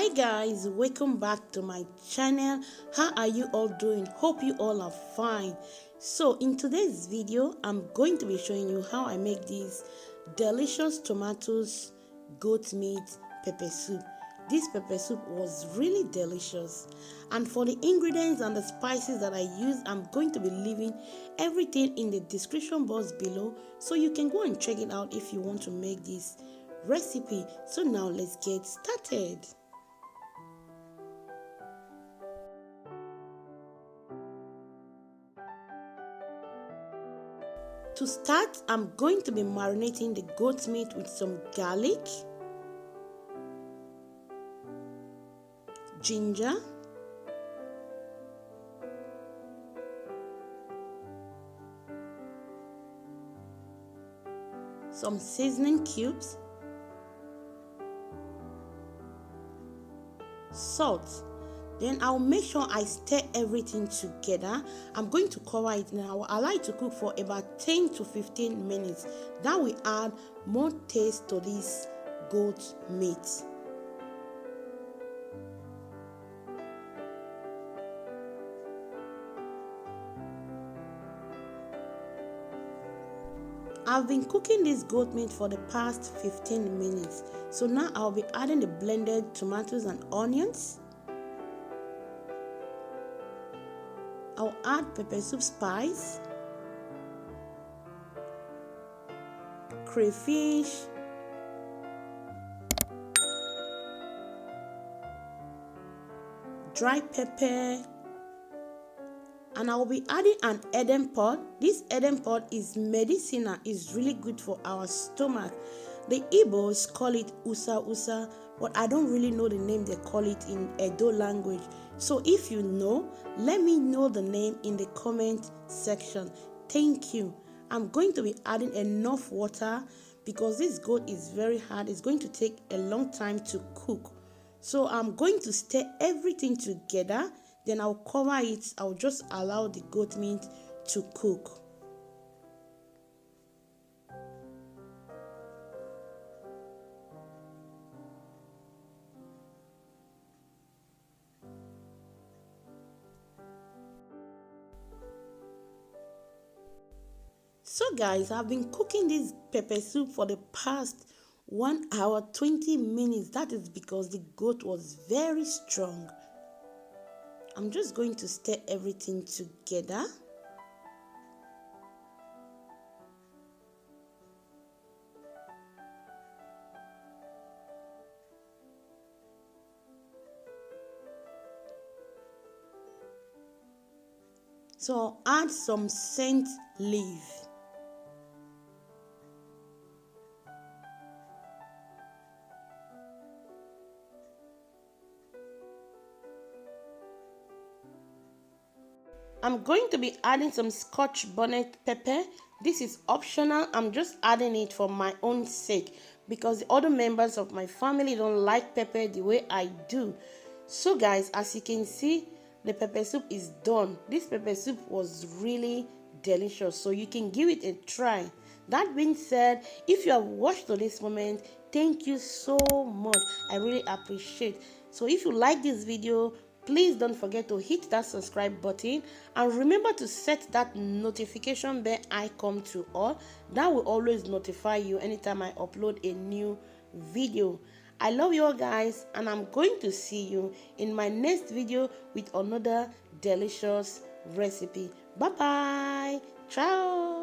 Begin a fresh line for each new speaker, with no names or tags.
Hi guys, welcome back to my channel. How are you all doing? Hope you all are fine. So in today's video, I'm going to be showing you how I make this delicious tomatoes goat meat pepper soup. This pepper soup was really delicious, and for the ingredients and the spices that I use, I'm going to be leaving everything in the description box below, so you can go and check it out if you want to make this recipe. So now let's get started. To start, I'm going to be marinating the goat meat with some garlic, ginger, some seasoning cubes, salt. Then I'll make sure I stir everything together. I'm going to cover it now. I like to cook for about 10 to 15 minutes. That will add more taste to this goat meat. I've been cooking this goat meat for the past 15 minutes. So now I'll be adding the blended tomatoes and onions. I'll add pepper soup spice, crayfish, dry pepper, and I'll be adding an Eden pot. This Eden pot is medicinal, is really good for our stomach. The Igbos call it usa usa, but I don't really know the name they call it in Edo language. So if you know, let me know the name in the comment section. Thank you. I'm going to be adding enough water because this goat is very hard. It's going to take a long time to cook. So I'm going to stir everything together. Then I'll cover it. I'll just allow the goat meat to cook. So guys, I've been cooking this pepper soup for the past 1 hour 20 minutes. That is because the goat was very strong. I'm just going to stir everything together. So I'll add some scent leaf. I'm going to be adding some Scotch bonnet pepper. This is optional. I'm just adding it for my own sake because the other members of my family don't like pepper the way I do. So guys, as you can see, the pepper soup is done. This pepper soup was really delicious, so you can give it a try. That being said, if you have watched to this moment, thank you so much. I really appreciate. So if you like this video, please don't forget to hit that subscribe button and remember to set that notification bell icon to all. That will always notify you anytime I upload a new video. I love you all guys, and I'm going to see you in my next video with another delicious recipe. Bye bye. Ciao.